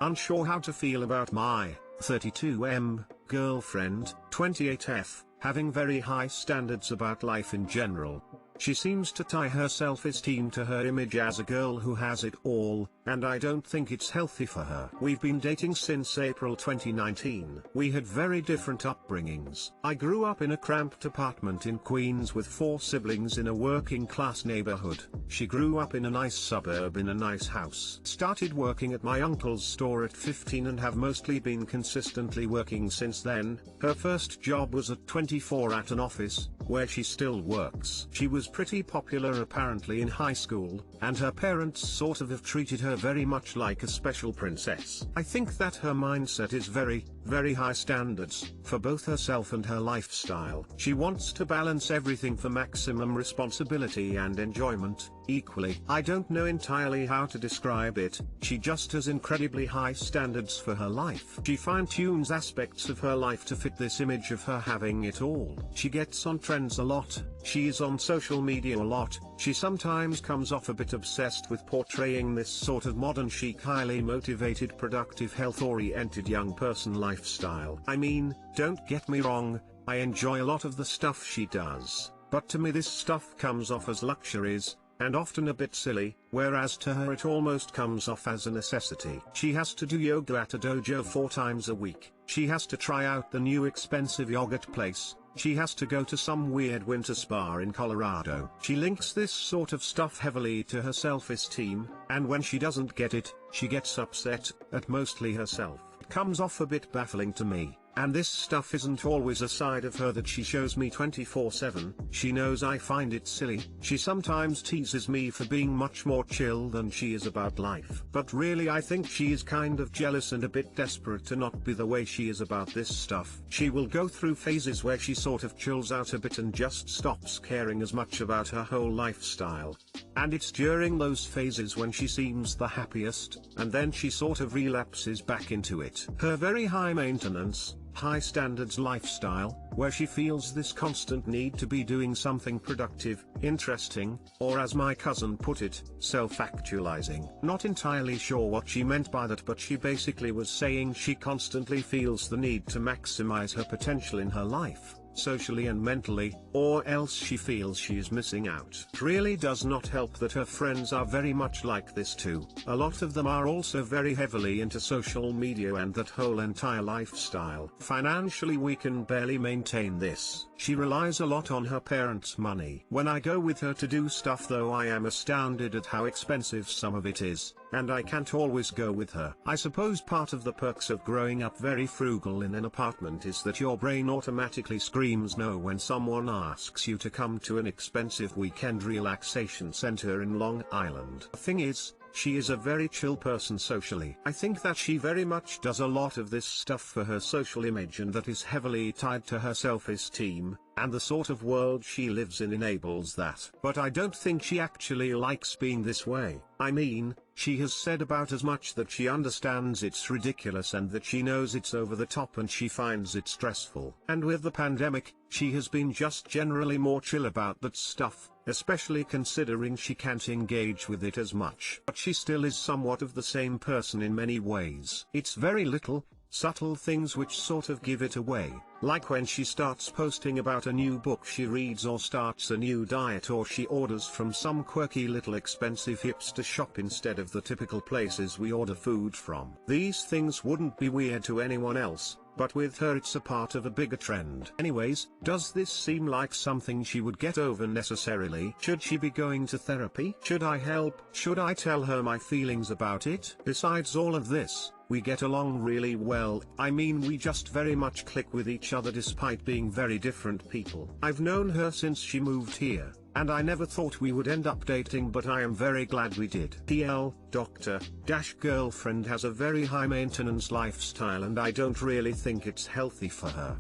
Unsure how to feel about my 32M girlfriend, 28F, having very high standards about life in general. She seems to tie her self-esteem to her image as a girl who has it all, and I don't think it's healthy for her. We've been dating since April 2019. We had very different upbringings. I grew up in a cramped apartment in Queens with 4 siblings in a working-class neighborhood. She grew up in a nice suburb in a nice house. Started working at my uncle's store at 15 and have mostly been consistently working since then. Her first job was at 24 at an office, where she still works. She was pretty popular apparently in high school, and her parents sort of have treated her very much like a special princess. I think that her mindset is very high standards, for both herself and her lifestyle. She wants to balance everything for maximum responsibility and enjoyment, equally. I don't know entirely how to describe it, she just has incredibly high standards for her life. She fine-tunes aspects of her life to fit this image of her having it all. She gets on trends a lot, she is on social media a lot, she sometimes comes off a bit obsessed with portraying this sort of modern chic, highly motivated, productive, health-oriented young person lifestyle. I mean, don't get me wrong, I enjoy a lot of the stuff she does, but to me this stuff comes off as luxuries, and often a bit silly, whereas to her it almost comes off as a necessity. She has to do yoga at a dojo 4 times a week, she has to try out the new expensive yogurt place, she has to go to some weird winter spa in Colorado. She links this sort of stuff heavily to her self-esteem, and when she doesn't get it, she gets upset, at mostly herself. It comes off a bit baffling to me. And this stuff isn't always a side of her that she shows me 24/7, she knows I find it silly, she sometimes teases me for being much more chill than she is about life. But really I think she is kind of jealous and a bit desperate to not be the way she is about this stuff. She will go through phases where she sort of chills out a bit and just stops caring as much about her whole lifestyle. And it's during those phases when she seems the happiest, and then she sort of relapses back into it. Her very high maintenance, high standards lifestyle, where she feels this constant need to be doing something productive, interesting, or as my cousin put it, self-actualizing. Not entirely sure what she meant by that, but she basically was saying she constantly feels the need to maximize her potential in her life, socially and mentally, or else she feels she is missing out. It really does not help that her friends are very much like this too. A lot of them are also very heavily into social media and that whole entire lifestyle. Financially we can barely maintain this. She relies a lot on her parents' money. When I go with her to do stuff though, I am astounded at how expensive some of it is, and I can't always go with her. I suppose part of the perks of growing up very frugal in an apartment is that your brain automatically screams no when someone asks you to come to an expensive weekend relaxation center in Long Island. The thing is, she is a very chill person socially. I think that she very much does a lot of this stuff for her social image, and that is heavily tied to her self-esteem, and the sort of world she lives in enables that. But I don't think she actually likes being this way. I mean, she has said about as much that she understands it's ridiculous and that she knows it's over the top and she finds it stressful. And with the pandemic, she has been just generally more chill about that stuff, especially considering she can't engage with it as much. But she still is somewhat of the same person in many ways. It's very little, subtle things which sort of give it away, like when she starts posting about a new book she reads, or starts a new diet, or she orders from some quirky little expensive hipster shop instead of the typical places we order food from. These things wouldn't be weird to anyone else, but with her it's a part of a bigger trend. Anyways, does this seem like something she would get over necessarily? Should she be going to therapy? Should I help? Should I tell her my feelings about it? Besides all of this, we get along really well. I mean, we just very much click with each other despite being very different people. I've known her since she moved here, and I never thought we would end up dating, but I am very glad we did. TL, Doctor-girlfriend has a very high maintenance lifestyle and I don't really think it's healthy for her.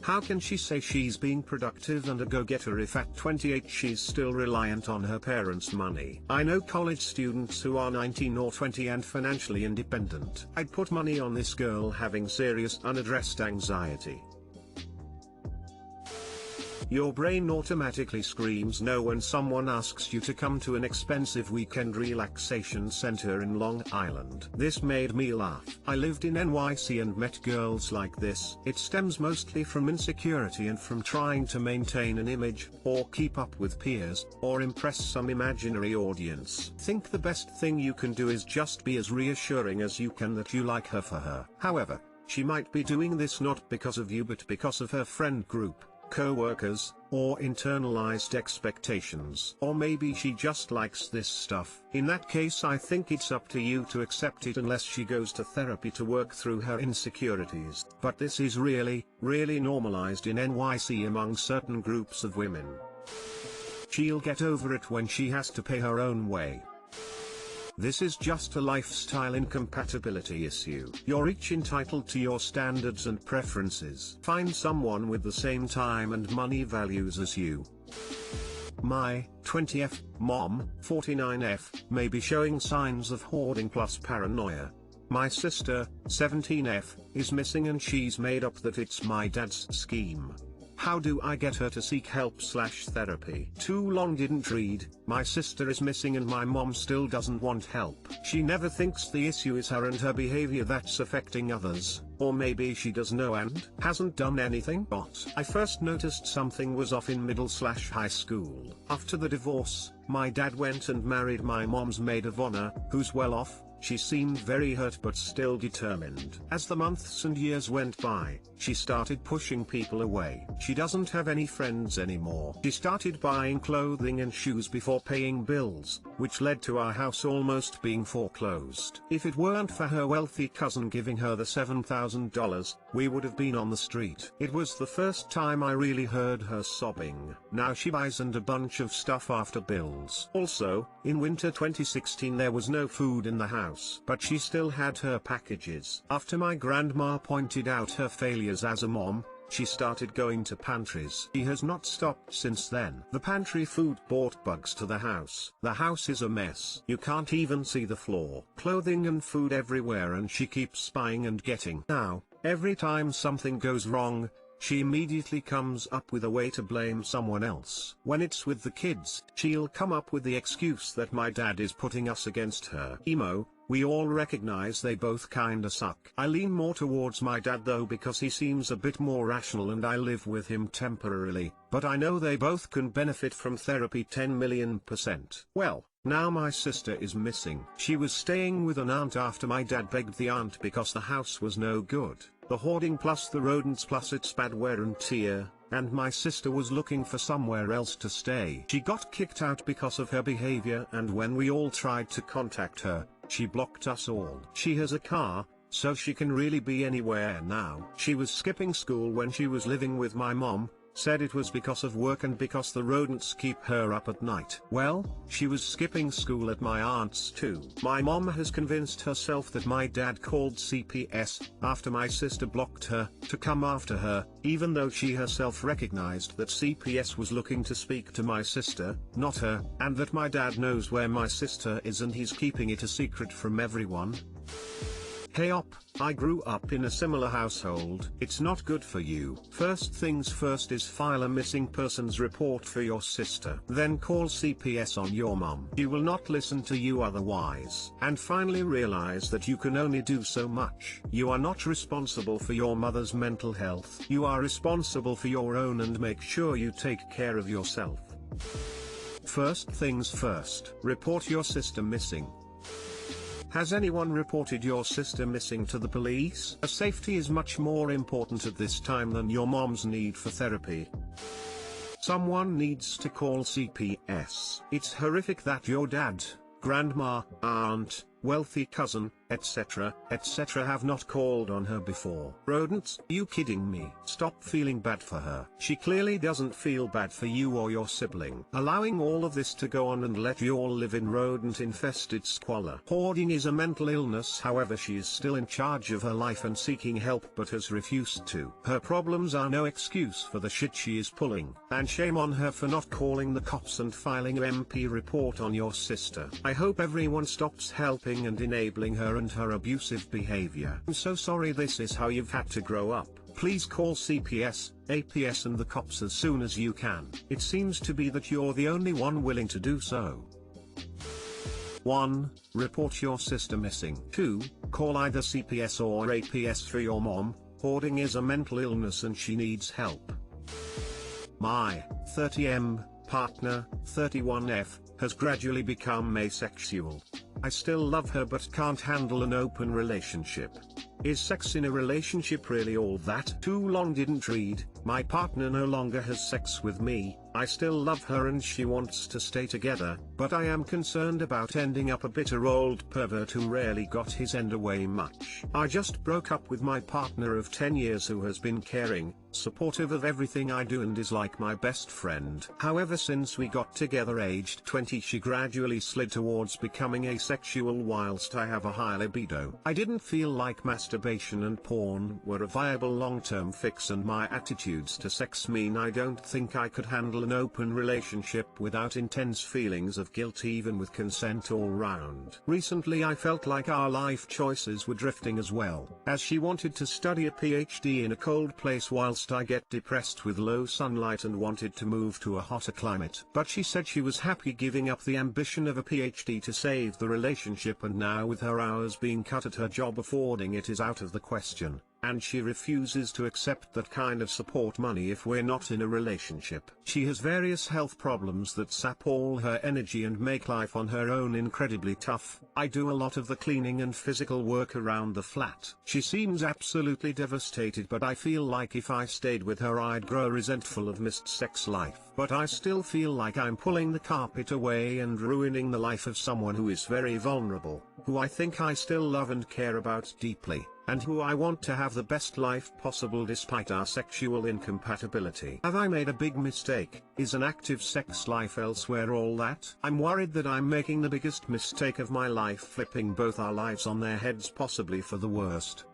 How can she say she's being productive and a go-getter if at 28 she's still reliant on her parents' money? I know college students who are 19 or 20 and financially independent. I'd put money on this girl having serious unaddressed anxiety. Your brain automatically screams no when someone asks you to come to an expensive weekend relaxation center in Long Island. This made me laugh. I lived in NYC and met girls like this. It stems mostly from insecurity and from trying to maintain an image, or keep up with peers, or impress some imaginary audience. Think the best thing you can do is just be as reassuring as you can that you like her for her. However, she might be doing this not because of you but because of her friend group, co-workers, or internalized expectations. Or maybe she just likes this stuff. In that case, I think it's up to you to accept it unless she goes to therapy to work through her insecurities. But this is really normalized in NYC among certain groups of women. She'll get over it when she has to pay her own way. This is just a lifestyle incompatibility issue. You're each entitled to your standards and preferences. Find someone with the same time and money values as you. My 20F mom, 49F, may be showing signs of hoarding plus paranoia. My sister, 17F, is missing and she's made up that it's my dad's scheme. How do I get her to seek help/therapy? Too long didn't read. My sister is missing and my mom still doesn't want help. She never thinks the issue is her and her behavior that's affecting others, or maybe she does know and hasn't done anything. But I first noticed something was off in middle/high school. After the divorce, my dad went and married my mom's maid of honor, who's well off. She seemed very hurt but still determined. As the months and years went by, she started pushing people away. She doesn't have any friends anymore. She started buying clothing and shoes before paying bills, which led to our house almost being foreclosed. If it weren't for her wealthy cousin giving her the $7,000, we would have been on the street. It was the first time I really heard her sobbing. Now she buys and a bunch of stuff after bills. Also, in winter 2016 there was no food in the house, but she still had her packages. After my grandma pointed out her failures as a mom, she started going to pantries. She has not stopped since then. The pantry food brought bugs to the house. The house is a mess. You can't even see the floor. Clothing and food everywhere and she keeps buying and getting. Now, every time something goes wrong, she immediately comes up with a way to blame someone else. When it's with the kids, she'll come up with the excuse that my dad is putting us against her. Emo, we all recognize they both kinda suck. I lean more towards my dad though because he seems a bit more rational and I live with him temporarily, but I know they both can benefit from therapy 10,000,000%. Well, now my sister is missing. She was staying with an aunt after my dad begged the aunt because the house was no good. The hoarding plus the rodents plus its bad wear and tear, and my sister was looking for somewhere else to stay. She got kicked out because of her behavior and when we all tried to contact her, she blocked us all. She has a car, so she can really be anywhere now. She was skipping school when she was living with my mom, said it was because of work and because the rodents keep her up at night. Well, she was skipping school at my aunt's too. My mom has convinced herself that my dad called CPS, after my sister blocked her, to come after her, even though she herself recognized that CPS was looking to speak to my sister, not her, and that my dad knows where my sister is and he's keeping it a secret from everyone. Hey op, I grew up in a similar household. It's not good for you. First things first is file a missing persons report for your sister. Then call CPS on your mom. She will not listen to you otherwise. And finally realize that you can only do so much. You are not responsible for your mother's mental health. You are responsible for your own and make sure you take care of yourself. First things first. Report your sister missing. Has anyone reported your sister missing to the police? Safety is much more important at this time than your mom's need for therapy. Someone needs to call CPS. It's horrific that your dad, grandma, aunt, wealthy cousin, etc., have not called on her before. Rodents? You kidding me? Stop feeling bad for her. She clearly doesn't feel bad for you or your sibling. Allowing all of this to go on and let you all live in rodent-infested squalor. Hoarding is a mental illness, however she is still in charge of her life and seeking help but has refused to. Her problems are no excuse for the shit she is pulling. And shame on her for not calling the cops and filing an MP report on your sister. I hope everyone stops helping and enabling her and her abusive behavior. I'm so sorry this is how you've had to grow up. Please call CPS, APS and the cops as soon as you can. It seems to be that you're the only one willing to do so. 1. Report your sister missing. 2. Call either CPS or APS for your mom. Hoarding is a mental illness and she needs help. My 30M partner, 31F, has gradually become asexual. I still love her but can't handle an open relationship. Is sex in a relationship really all that? Too long didn't read. My partner no longer has sex with me. I still love her and she wants to stay together, but I am concerned about ending up a bitter old pervert who rarely got his end away much. I just broke up with my partner of 10 years who has been caring, supportive of everything I do and is like my best friend. However, since we got together aged 20 she gradually slid towards becoming asexual whilst I have a high libido. I didn't feel like masturbation and porn were a viable long-term fix and my attitudes to sex mean I don't think I could handle an open relationship without intense feelings of guilt even with consent all round. Recently I felt like our life choices were drifting as well, as she wanted to study a PhD in a cold place whilst I get depressed with low sunlight and wanted to move to a hotter climate. But she said she was happy giving up the ambition of a PhD to save the relationship, and now with her hours being cut at her job affording it is out of the question. And she refuses to accept that kind of support money if we're not in a relationship. She has various health problems that sap all her energy and make life on her own incredibly tough. I do a lot of the cleaning and physical work around the flat. She seems absolutely devastated, but I feel like if I stayed with her I'd grow resentful of missed sex life. But I still feel like I'm pulling the carpet away and ruining the life of someone who is very vulnerable, who I think I still love and care about deeply, and who I want to have the best life possible despite our sexual incompatibility. Have I made a big mistake? Is an active sex life elsewhere all that? I'm worried that I'm making the biggest mistake of my life, flipping both our lives on their heads, possibly for the worst.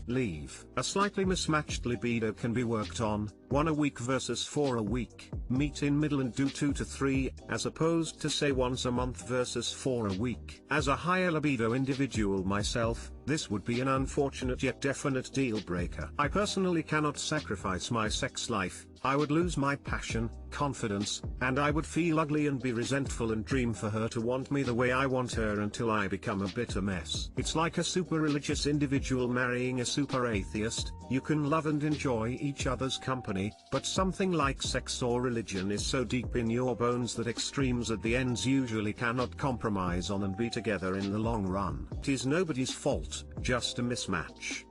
Leave. A slightly mismatched libido can be worked on, 1 a week versus 4 a week. Meet in middle and do 2 to 3, as opposed to say once a month versus 4 a week. As a higher libido individual myself, this would be an unfortunate yet definite deal breaker. I personally cannot sacrifice my sex life. I would lose my passion, confidence, and I would feel ugly and be resentful and dream for her to want me the way I want her until I become a bitter mess. It's like a super religious individual marrying a super atheist. You can love and enjoy each other's company, but something like sex or religion is so deep in your bones that extremes at the ends usually cannot compromise on and be together in the long run. It is nobody's fault, just a mismatch.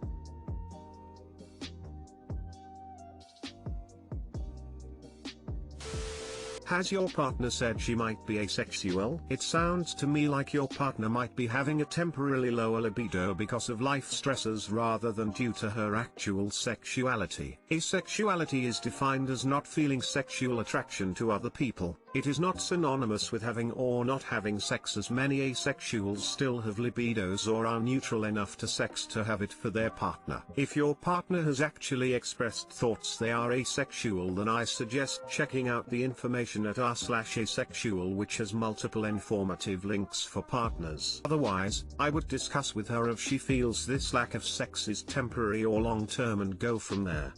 Has your partner said she might be asexual? It sounds to me like your partner might be having a temporarily lower libido because of life stresses rather than due to her actual sexuality. Asexuality is defined as not feeling sexual attraction to other people. It is not synonymous with having or not having sex, as many asexuals still have libidos or are neutral enough to sex to have it for their partner. If your partner has actually expressed thoughts they are asexual, then I suggest checking out the information at r/asexual, which has multiple informative links for partners. Otherwise, I would discuss with her if she feels this lack of sex is temporary or long-term and go from there.